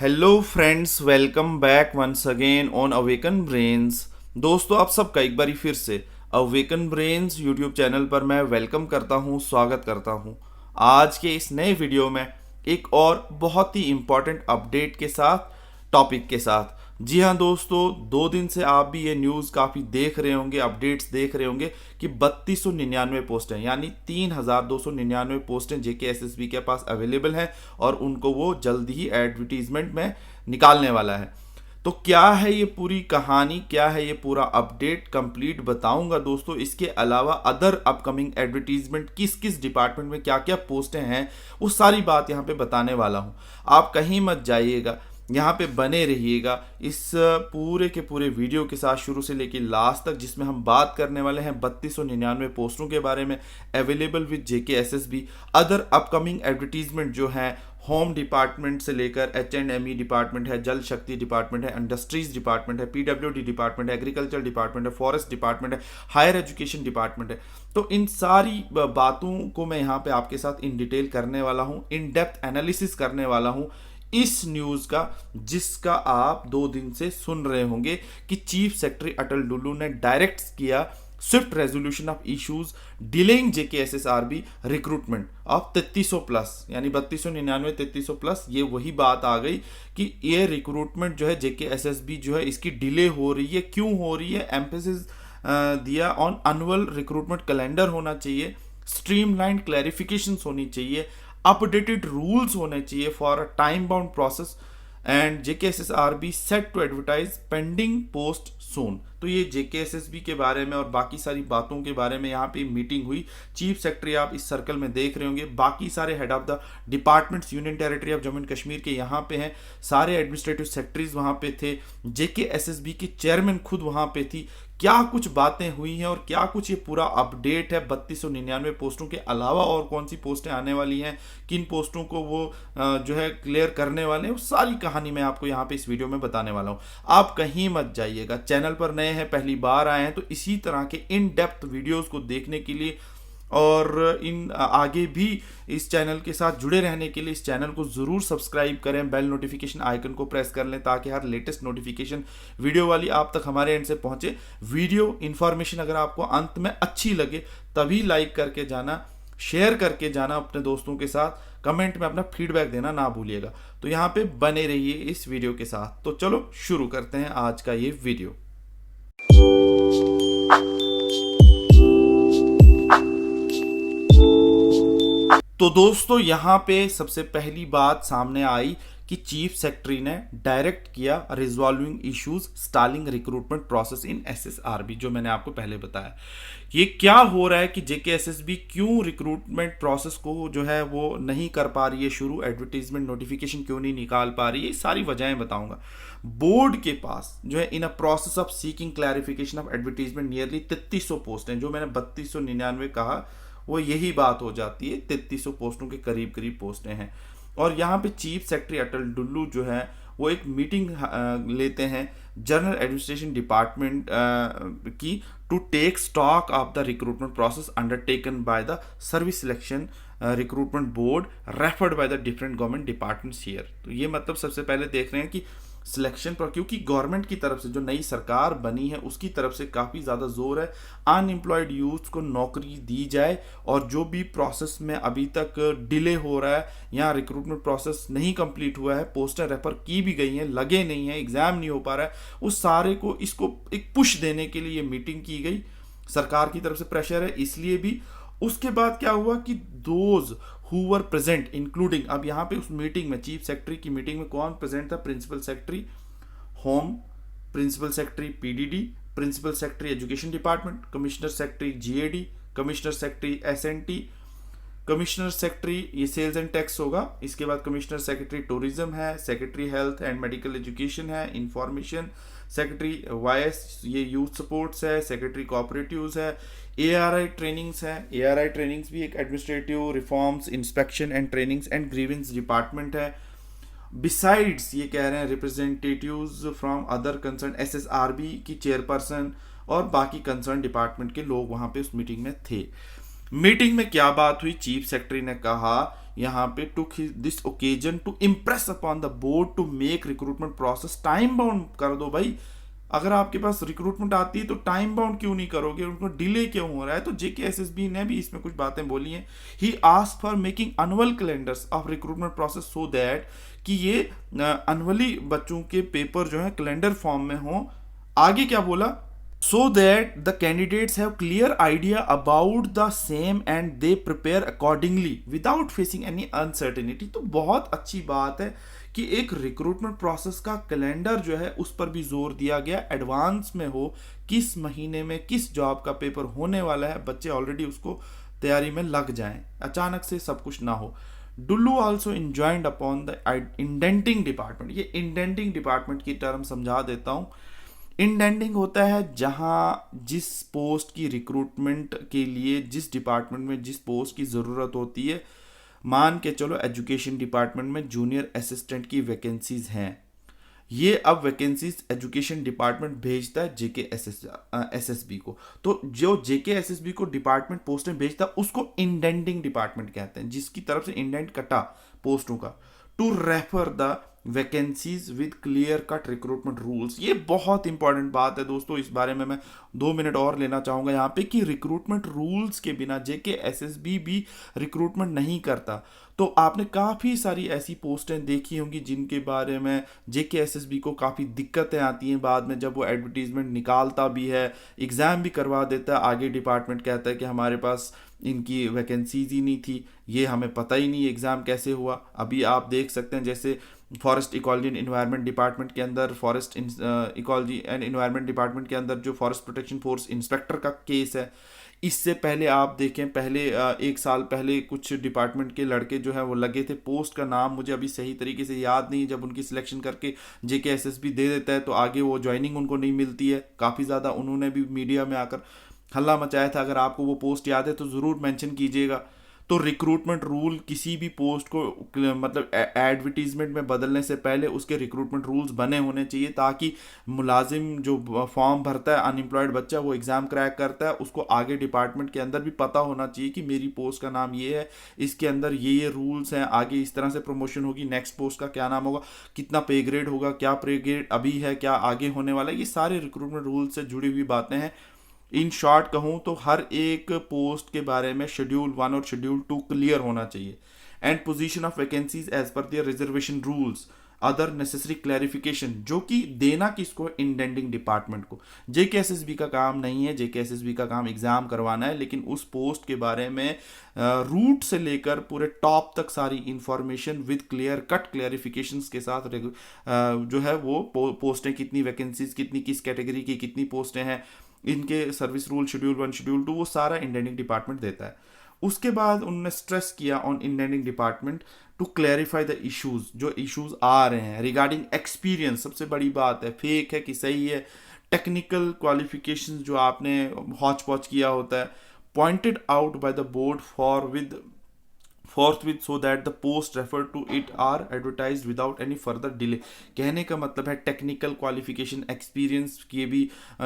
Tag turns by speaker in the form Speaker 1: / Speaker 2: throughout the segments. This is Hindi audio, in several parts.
Speaker 1: Hello friends, welcome back once again on Awaken Brains. दोस्तों, आप सबका एक बारी फिर से अवेकन ब्रेन्स यूट्यूब चैनल पर मैं वेलकम करता हूं, स्वागत करता हूं। आज के इस नए वीडियो में एक और बहुत ही इम्पॉर्टेंट अपडेट के साथ, टॉपिक के साथ। जी हाँ दोस्तों, 2 दिन से आप भी ये न्यूज़ काफ़ी देख रहे होंगे, अपडेट्स देख रहे होंगे कि 3299 पोस्टें यानी 3299 पोस्टें JKSSB के पास अवेलेबल हैं और उनको वो जल्द ही एडवर्टीजमेंट में निकालने वाला है। तो क्या है ये पूरी कहानी, क्या है ये पूरा अपडेट, कंप्लीट बताऊंगा दोस्तों। इसके अलावा अदर अपकमिंग एडवर्टीजमेंट किस किस डिपार्टमेंट में क्या क्या पोस्टें हैं, वो सारी बात यहाँ पे बताने वाला हूँ। आप कहीं मत जाइएगा, यहाँ पे बने रहिएगा इस पूरे के पूरे वीडियो के साथ शुरू से लेकर लास्ट तक, जिसमें हम बात करने वाले हैं 3299 पोस्टों के बारे में available with JKSSB। Other upcoming advertisement जो हैं होम डिपार्टमेंट से लेकर HME डिपार्टमेंट है, जल शक्ति डिपार्टमेंट है, इंडस्ट्रीज डिपार्टमेंट है, PWD डिपार्टमेंट है, एग्रीकल्चर डिपार्टमेंट है, फॉरेस्ट डिपार्टमेंट है, हायर एजुकेशन डिपार्टमेंट है। तो इन सारी बातों को मैं यहाँ पे आपके साथ इन डिटेल करने वाला हूँ, इन डेप्थ एनालिसिस करने वाला हूँ इस न्यूज का, जिसका आप 2 दिन से सुन रहे होंगे कि चीफ सेक्रेटरी अटल डुल्लू ने डायरेक्ट किया Swift resolution of issues delaying JKSSRB recruitment of 3300 plus, यानी 3299 3300 प्लस। ये वही बात आ गई कि ये रिक्रूटमेंट जो है JKSSB जो है इसकी डिले हो रही है। क्यों हो रही है? एम्फेसिस दिया ऑन एनुअल रिक्रूटमेंट कैलेंडर होना चाहिए, स्ट्रीमलाइंड क्लैरिफिकेशंस होनी चाहिए, अपडेटेड रूल्स होने चाहिए for a time bound process and JKSSRB set to advertise pending post soon. तो ये JKSSB के बारे में और बाकी सारी बातों के बारे में यहाँ पे मीटिंग हुई। चीफ सेक्रेटरी आप इस सर्कल में देख रहे होंगे, बाकी सारे head of the departments union territory of Jammu and Kashmir के यहाँ पे हैं, सारे एडमिनिस्ट्रेटिव सेक्रेटरीज वहाँ पे थे, JKSSB की चेयरमैन खुद वहाँ पे थी। क्या कुछ बातें हुई हैं और क्या कुछ ये पूरा अपडेट है 3299 पोस्टों के अलावा और कौन सी पोस्टें आने वाली हैं, किन पोस्टों को वो जो है क्लियर करने वाले हैं, वो सारी कहानी मैं आपको यहाँ पे इस वीडियो में बताने वाला हूँ। आप कहीं मत जाइएगा। चैनल पर नए हैं, पहली बार आए हैं, तो इसी तरह के इन डेप्थ वीडियोस को देखने के लिए और इन आगे भी इस चैनल के साथ जुड़े रहने के लिए इस चैनल को ज़रूर सब्सक्राइब करें, बेल नोटिफिकेशन आइकन को प्रेस कर लें ताकि हर लेटेस्ट नोटिफिकेशन वीडियो वाली आप तक हमारे एंड से पहुंचे। वीडियो इन्फॉर्मेशन अगर आपको अंत में अच्छी लगे तभी लाइक करके जाना, शेयर करके जाना अपने दोस्तों के साथ, कमेंट में अपना फीडबैक देना ना भूलिएगा। तो यहाँ पे बने रहिए इस वीडियो के साथ। तो चलो शुरू करते हैं आज का ये वीडियो। तो दोस्तों, यहाँ पे सबसे पहली बात सामने आई कि चीफ सेक्रेटरी ने डायरेक्ट किया resolving issues Starling recruitment process in SSRB, जो मैंने आपको पहले बताया। ये क्या हो रहा है कि JKSSB क्यों रिक्रूटमेंट प्रोसेस को जो है वो नहीं कर पा रही है शुरू, एडवर्टीजमेंट नोटिफिकेशन क्यों नहीं निकाल पा रही है, ये सारी वजहें बताऊंगा। बोर्ड के पास जो है in a process of seeking clarification of advertisement nearly 3300 post हैं। जो मैंने 3299 कहा वो यही बात हो जाती है, 3300 पोस्टों के करीब करीब पोस्टें हैं। और यहाँ पे चीफ सेक्रेटरी अटल डुल्लू जो है वो एक मीटिंग लेते हैं जनरल एडमिनिस्ट्रेशन डिपार्टमेंट की to take stock of the recruitment process undertaken by the service selection recruitment board referred by the different government departments here. तो ये मतलब सबसे पहले देख रहे हैं कि सिलेक्शन पर, क्योंकि गवर्नमेंट की तरफ से जो नई सरकार बनी है उसकी तरफ से काफ़ी ज़्यादा जोर है अनएम्प्लॉयड यूथ को नौकरी दी जाए, और जो भी प्रोसेस में अभी तक डिले हो रहा है या रिक्रूटमेंट प्रोसेस नहीं कंप्लीट हुआ है, पोस्टर रेफर की भी गई हैं, लगे नहीं है, एग्जाम नहीं हो पा रहा है, उस सारे को इसको एक पुश देने के लिए मीटिंग की गई। सरकार की तरफ से प्रेशर है इसलिए भी। उसके बाद क्या हुआ कि those who were present including, अब यहाँ पे उस मीटिंग में चीफ सेक्रेटरी की मीटिंग में कौन प्रेजेंट था? Principal secretary home, principal secretary PDD, principal secretary education department, commissioner secretary GAD, commissioner secretary SNT, commissioner secretary ये सेल्स एंड टैक्स होगा। इसके बाद कमिश्नर सेक्रेटरी टूरिज्म है, secretary health and medical education है, इंफॉर्मेशन सेक्रेटरी YS ये यूथ सपोर्ट्स है, सेक्रेटरी कोऑपरेटिव्स है, ARI ट्रेनिंग्स है। ARI ट्रेनिंग्स भी एक administrative reforms, inspection and trainings and grievance department है। बिसाइड्स ये कह रहे हैं representatives from other concern SSRB की चेयरपर्सन और बाकी कंसर्न डिपार्टमेंट के लोग वहाँ पे उस मीटिंग में थे। मीटिंग में क्या बात हुई? चीफ सेक्रेटरी ने कहा यहाँ पे, took this occasion to impress upon the board to make recruitment process time bound कर दो भाई। अगर आपके पास रिक्रूटमेंट आती है तो टाइम बाउंड क्यों नहीं करोगे, उनको डिले क्यों हो रहा है? तो जेकेएसएसबी ने भी इसमें कुछ बातें बोली हैं। He ask for making annual calendars of recruitment process so that कि ये एनुअली बच्चों के पेपर जो है कैलेंडर फॉर्म में हो। आगे क्या बोला? so that the candidates have clear idea about the same and they prepare accordingly without facing any uncertainty। तो बहुत अच्छी बात है कि एक रिक्रूटमेंट प्रोसेस का कैलेंडर जो है उस पर भी जोर दिया गया, एडवांस में हो, किस महीने में किस जॉब का पेपर होने वाला है, बच्चे ऑलरेडी उसको तैयारी में लग जाएं, अचानक से सब कुछ ना हो। Dulloo also enjoined upon the indenting department. ये इंडेंटिंग डिपार्टमेंट की टर्म समझा देता हूँ। इंडेंटिंग होता है जहां जिस पोस्ट की रिक्रूटमेंट के लिए जिस डिपार्टमेंट में जिस पोस्ट की ज़रूरत होती है, मान के चलो एजुकेशन डिपार्टमेंट में जूनियर असिस्टेंट की वैकेंसीज हैं, ये अब वैकेंसीज एजुकेशन डिपार्टमेंट भेजता है जेके एसएसबी को। तो जो जेके एसएसबी को डिपार्टमेंट पोस्टें भेजता है उसको इंडेंटिंग डिपार्टमेंट कहते हैं, जिसकी तरफ से इंडेंट कटा पोस्टों का, to refer the vacancies with clear cut recruitment rules. ये बहुत इंपॉर्टेंट बात है दोस्तों, इस बारे में मैं 2 मिनट और लेना चाहूँगा यहाँ पे कि रिक्रूटमेंट रूल्स के बिना जेके एसएसबी भी रिक्रूटमेंट नहीं करता। तो आपने काफ़ी सारी ऐसी पोस्टें देखी होंगी जिनके बारे में जेके एसएसबी को काफ़ी दिक्कतें आती हैं बाद में, जब वो एडवर्टीजमेंट निकालता भी है, एग्ज़ाम भी करवा देता है, आगे डिपार्टमेंट कहता है कि हमारे पास इनकी वैकेंसीज ही नहीं थी, ये हमें पता ही नहीं एग्ज़ाम कैसे हुआ। अभी आप देख सकते हैं जैसे forest ecology and environment department के अंदर, forest ecology and environment department के अंदर जो फॉरेस्ट प्रोटेक्शन फोर्स इंस्पेक्टर का केस है, इससे पहले आप देखें, पहले 1 साल पहले कुछ डिपार्टमेंट के लड़के जो है वो लगे थे, पोस्ट का नाम मुझे अभी सही तरीके से याद नहीं, जब उनकी सिलेक्शन करके जेके एसएसबी दे देता है तो आगे वो ज्वाइनिंग उनको नहीं मिलती है। काफ़ी ज़्यादा उन्होंने भी मीडिया में आकर हल्ला मचाया था। अगर आपको वो पोस्ट याद है तो ज़रूर मेंशन कीजिएगा। तो रिक्रूटमेंट रूल किसी भी पोस्ट को मतलब एडवर्टीजमेंट में बदलने से पहले उसके रिक्रूटमेंट रूल्स बने होने चाहिए, ताकि मुलाजिम जो फॉर्म भरता है, अनएम्प्लॉयड बच्चा, वो एग्ज़ाम क्रैक करता है, उसको आगे डिपार्टमेंट के अंदर भी पता होना चाहिए कि मेरी पोस्ट का नाम ये है, इसके अंदर ये रूल्स हैं, आगे इस तरह से प्रमोशन होगी, नेक्स्ट पोस्ट का क्या नाम होगा, कितना पे ग्रेड होगा, क्या पे ग्रेड अभी है, क्या आगे होने वाला है। ये सारे रिक्रूटमेंट रूल्स से जुड़ी हुई बातें हैं। इन शॉर्ट कहूँ तो हर एक पोस्ट के बारे में शेड्यूल 1 और शेड्यूल 2 क्लियर होना चाहिए। And position of vacancies as per their reservation rules, other necessary clarification, जो कि देना किसको? इंडेंटिंग डिपार्टमेंट को। जेकेएसएसबी का काम नहीं है, जेकेएसएसबी का काम एग्जाम करवाना है, लेकिन उस पोस्ट के बारे में रूट से लेकर पूरे टॉप तक सारी information with clear cut clarifications के साथ जो है वो पोस्टें कितनी, वैकेंसीज कितनी, किस कैटेगरी की कितनी पोस्टें हैं, इनके सर्विस रूल शेड्यूल 1 शेड्यूल 2 वो सारा इंडेंटिंग डिपार्टमेंट देता है। उसके बाद उन्होंने स्ट्रेस किया on indenting department to clarify the issues, जो इश्यूज आ रहे हैं रिगार्डिंग एक्सपीरियंस। सबसे बड़ी बात है, फेक है कि सही है, टेक्निकल क्वालिफिकेशंस जो आपने हॉच पॉच किया होता है, pointed out by the board forthwith so that the post referred to it are advertised without any further delay। कहने का मतलब है टेक्निकल क्वालिफिकेशन, एक्सपीरियंस की भी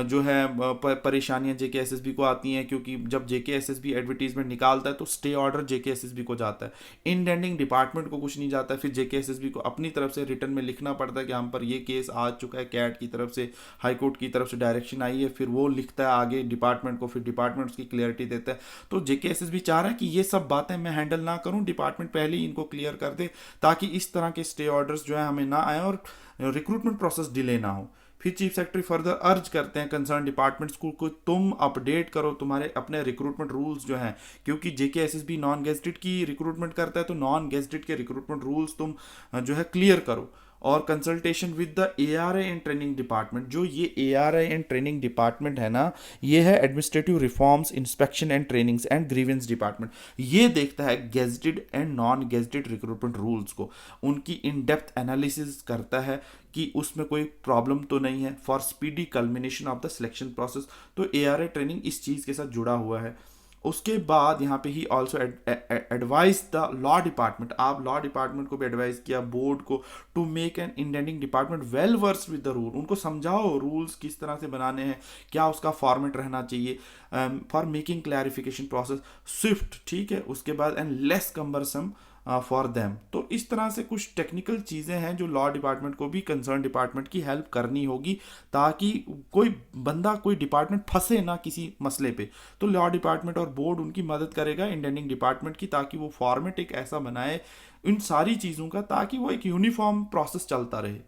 Speaker 1: जो है परेशानियां जेके एसएसबी को आती हैं, क्योंकि जब जेके एसएसबी एडवर्टीजमेंट निकालता है तो स्टे ऑर्डर जेके एसएसबी को जाता है, इंडेंटिंग डिपार्टमेंट को कुछ नहीं जाता है। फिर जेके एसएसबी को अपनी तरफ से रिटर्न में लिखना पड़ता है कि हम पर ये केस आ चुका है, कैट की तरफ से, हाईकोर्ट की तरफ से डायरेक्शन आई है, फिर वो लिखता है आगे डिपार्टमेंट को, फिर डिपार्टमेंट उसकी क्लियरिटी देता है। तो जेके एसएसबी चाह रहा है कि ये सब बातें मैं हैंडल ना करूं, डिपार्टमेंट पहले ही इनको क्लियर कर दे, ताकि इस तरह के स्टे ऑर्डर्स जो है हमें ना आए और रिक्रूटमेंट प्रोसेस डिले ना हो। फिर चीफ सेक्रेटरी फर्दर अर्ज करते हैं कंसर्न डिपार्टमेंट्स को तुम अपडेट करो तुम्हारे अपने रिक्रूटमेंट रूल्स जो हैं, क्योंकि जेके एसएसबी नॉन गेजेटेड की रिक्रूटमेंट करता है, तो नॉन गेजेटेड के रिक्रूटमेंट रूल्स तुम जो है क्लियर करो। और consultation with the ARY and training department, जो ये एआरआई एंड ट्रेनिंग डिपार्टमेंट है ना, ये है administrative reforms, inspection and trainings and grievance department. ये देखता है gazetted and non gazetted recruitment rules को, उनकी इन डेप्थ एनालिसिस करता है कि उसमें कोई प्रॉब्लम तो नहीं है for speedy culmination of the selection process. तो एआरआई ट्रेनिंग इस चीज़ के साथ जुड़ा हुआ है। उसके बाद यहाँ पे ही also advise the law department, आप लॉ डिपार्टमेंट को भी एडवाइस किया, बोर्ड को, to make an indenting department well versed with the rule, उनको समझाओ रूल्स किस तरह से बनाने हैं, क्या उसका फॉर्मेट रहना चाहिए, for making clarification process Swift, ठीक है, उसके बाद and less cumbersome for them. तो इस तरह से कुछ टेक्निकल चीज़ें हैं जो लॉ डिपार्टमेंट को भी कंसर्न डिपार्टमेंट की हेल्प करनी होगी, ताकि कोई बंदा, कोई डिपार्टमेंट फंसे ना किसी मसले पे। तो लॉ डिपार्टमेंट और बोर्ड उनकी मदद करेगा इंडेंटिंग डिपार्टमेंट की, ताकि वो फॉर्मेट एक ऐसा बनाए इन सारी चीज़ों का, ताकि वो एक यूनिफॉर्म प्रोसेस चलता रहे।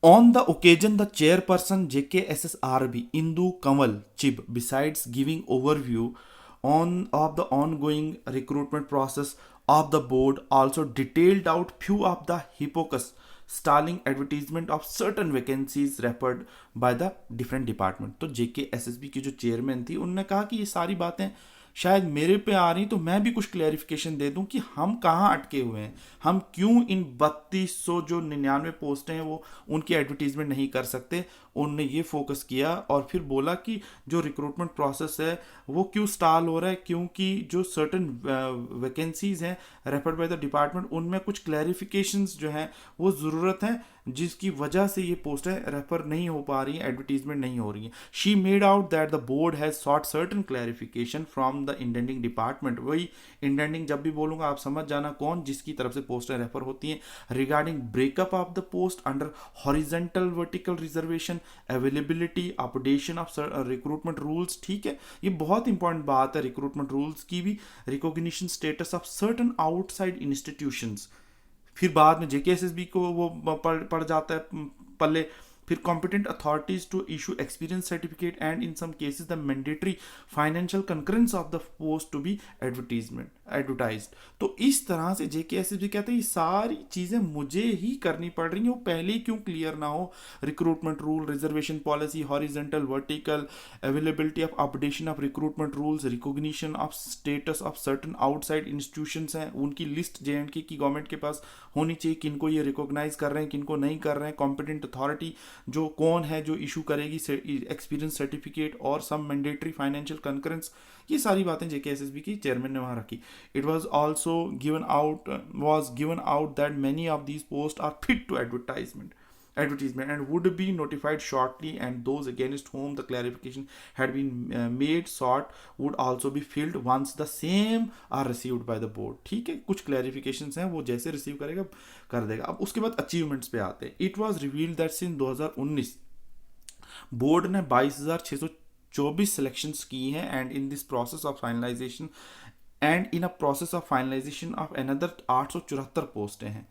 Speaker 1: On the occasion, the chairperson JKSSRB Indu Kamal Chib, besides giving overview of the ongoing recruitment process of the board, also detailed out few of the hypocrisy stalling advertisement of certain vacancies referred by the different department। तो JKSSB की जो चेयरमैन थी उन्होंने कहा कि ये सारी बातें शायद मेरे पे आ रही, तो मैं भी कुछ क्लैरिफिकेशन दे दूं कि हम कहाँ अटके हुए हैं, हम क्यों इन 3200 जो 99 पोस्टें हैं वो उनकी एडवर्टीजमेंट नहीं कर सकते। उनने ये फोकस किया और फिर बोला कि जो रिक्रूटमेंट प्रोसेस है वो क्यों स्टाल हो रहा है, क्योंकि जो सर्टन वैकेंसीज हैं रेफर्ड बाय द डिपार्टमेंट, उनमें कुछ क्लैरिफिकेशंस जो हैं वो ज़रूरत है, जिसकी वजह से ये पोस्टें रेफर नहीं हो पा रही हैं, एडवर्टीजमेंट नहीं हो रही हैं। She made out that the board has short certain clarification from the indenting department. वही इंडेंटिंग जब भी बोलूंगा आप समझ जाना कौन, जिसकी तरफ से पोस्टें रेफर होती हैं। Regarding breakup of the post under horizontal vertical reservation, availability, updation of recruitment rules, ठीक है, ये बहुत इंपॉर्टेंट बात है रिक्रूटमेंट रूल्स की भी। Recognition status of certain outside institutions, फिर बाद में जेकेएसएसबी को वो पड़ जाता है पल्ले। फिर competent authorities to issue experience certificate and in some cases the mandatory financial concurrence of the post to be advertised. तो इस तरह से जेकेएसएसबी कहते हैं ये सारी चीज़ें मुझे ही करनी पड़ रही हैं, वो पहले ही क्यों क्लियर ना हो। Recruitment rule, reservation policy, horizontal, vertical, availability of updation of recruitment rules, recognition of status of certain outside institutions हैं, उनकी लिस्ट जेएंडके की गवर्नमेंट के पास होनी चाहिए, किनको ये रिकॉग्नाइज कर रहे हैं, किनको नहीं कर रहे हैं। कॉम्पिटेंट अथॉरिटी जो कौन है जो इशू करेगी एक्सपीरियंस सर्टिफिकेट और सम मैंडेटरी फाइनेंशियल कंकरेंस, ये सारी बातें जेकेएसएसबी की चेयरमैन ने वहां रखी। It was also given out that many of these post are fit to advertisement and would be notified shortly, and those against whom the clarification had been made sought would also be filled once the same are received by the board। ठीक है, कुछ clarifications हैं वो जैसे रिसीव करेगा कर देगा। अब उसके बाद अचीवमेंट्स पे आते हैं। It was revealed that since 2019 board ने 22,624 सिलेक्शंस की हैं, and in this process of finalisation of another 874 पोस्टें हैं,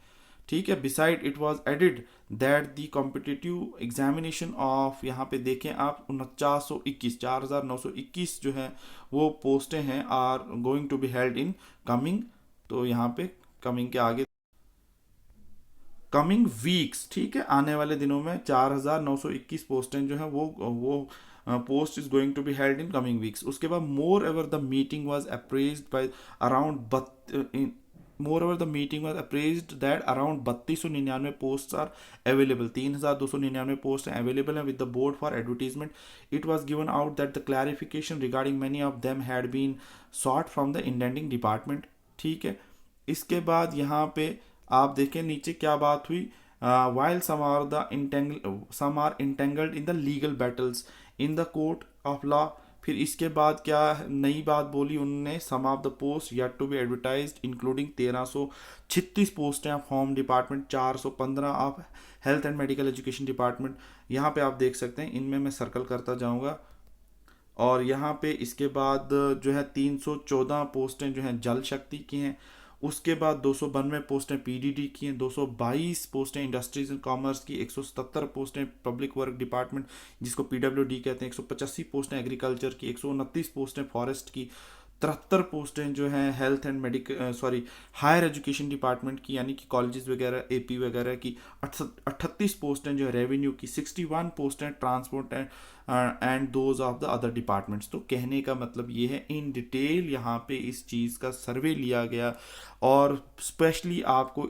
Speaker 1: ठीक है। Beside it was added that the competitive examination of, यहाँ पे देखें आप 4921 जो है वो पोस्टें हैं are going to be held in coming, तो यहाँ पे कमिंग के आगे कमिंग वीक्स, ठीक है, आने वाले दिनों में 4921 पोस्टें जो है वो post is going to be held in coming weeks. उसके बाद moreover the meeting was apprised by around Moreover, the meeting was appraised that around 3299 posts are available. 3299 posts are available with the board for advertisement. It was given out that the clarification regarding many of them had been sought from the indenting department. ठीक है, इसके बाद यहाँ पे आप देखें नीचे क्या बात हुई। While some are entangled in the legal battles in the court of law, फिर इसके बाद क्या नई बात बोली उन्होंने, some of the post yet to be advertised including 1336 पोस्टें of home department, 415 of health and medical education department. यहाँ पे आप देख सकते हैं, इनमें मैं सर्कल करता जाऊँगा। और यहाँ पे इसके बाद जो है 314 पोस्टें जो हैं जल शक्ति की हैं। उसके बाद 292 पोस्टें पीडीडी की हैं, 222 पोस्टें इंडस्ट्रीज एंड कॉमर्स की, 177 पोस्टें पब्लिक वर्क डिपार्टमेंट जिसको पीडब्ल्यूडी कहते हैं, 185 पोस्टें एग्रीकल्चर की, 129 पोस्टें फॉरेस्ट की, 73 पोस्टें जो हैं health and higher education department की, यानी कि कॉलेजेस वगैरह एपी वगैरह की, 38 पोस्टें जो है रेवेन्यू की, 61 पोस्टें transport and those of the other departments. तो कहने का मतलब ये है इन डिटेल यहाँ पे इस चीज़ का सर्वे लिया गया, और स्पेशली आपको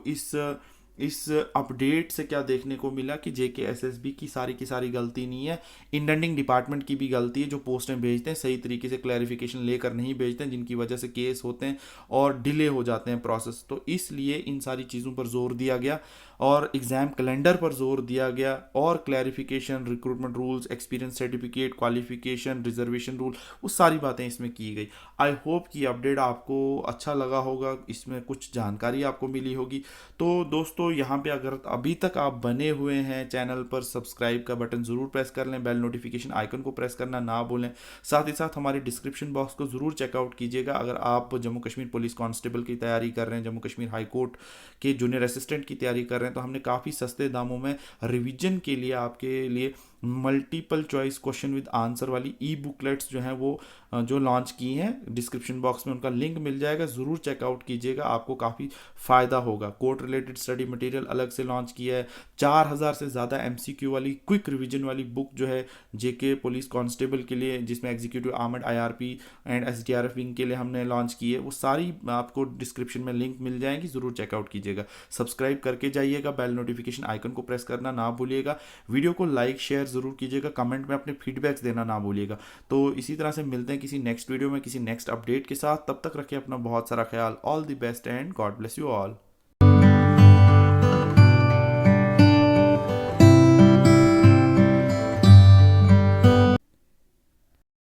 Speaker 1: इस अपडेट से क्या देखने को मिला कि जेके एसएसबी की सारी गलती नहीं है, इंडेंटिंग डिपार्टमेंट की भी गलती है, जो पोस्टें भेजते हैं सही तरीके से क्लैरिफिकेशन लेकर नहीं भेजते हैं, जिनकी वजह से केस होते हैं और डिले हो जाते हैं प्रोसेस। तो इसलिए इन सारी चीज़ों पर जोर दिया गया और एग्ज़ाम कैलेंडर पर जोर दिया गया और clarification, recruitment rules, experience certificate, qualification, reservation rule, वो सारी बातें इसमें की गई। आई होप कि अपडेट आपको अच्छा लगा होगा, इसमें कुछ जानकारी आपको मिली होगी। तो दोस्तों यहाँ पे अगर अभी तक आप बने हुए हैं चैनल पर, सब्सक्राइब का बटन ज़रूर प्रेस कर लें, बेल नोटिफिकेशन आइकन को प्रेस करना ना भूलें। साथ ही साथ हमारे डिस्क्रिप्शन बॉक्स को ज़रूर चेकआउट कीजिएगा अगर आप जम्मू कश्मीर पुलिस कांस्टेबल की तैयारी कर रहे हैं, जम्मू कश्मीर हाई कोर्ट के जूनियर असिस्टेंट की तैयारी कर रहे हैं, तो हमने काफ़ी सस्ते दामों में रिवीजन के लिए आपके लिए multiple choice question with answer वाली ई बुकलेट्स जो हैं वो जो लॉन्च की हैं, डिस्क्रिप्शन बॉक्स में उनका लिंक मिल जाएगा, ज़रूर चेकआउट कीजिएगा, आपको काफ़ी फ़ायदा होगा। कोर्ट रिलेटेड स्टडी मटेरियल अलग से लॉन्च किया है, 4000 से ज़्यादा एमसीक्यू वाली क्विक रिवीजन वाली बुक जो है जेके पुलिस कांस्टेबल के लिए, जिसमें executive armed, IRP and SDRF wing के लिए हमने लॉन्च की है, वो सारी आपको डिस्क्रिप्शन में लिंक मिल जाएगी, ज़रूर चेकआउट कीजिएगा। सब्सक्राइब करके जाइएगा, बेल नोटिफिकेशन आइकन को प्रेस करना ना भूलिएगा, वीडियो को लाइक शेयर ज़रूर कीजिएगा, कमेंट में अपने फीडबैक्स देना ना भूलिएगा। तो इसी तरह से मिलते हैं किसी नेक्स्ट वीडियो में, किसी नेक्स्ट अपडेट के साथ। तब तक रखिए अपना बहुत सारा ख्याल। All the best and God bless you all.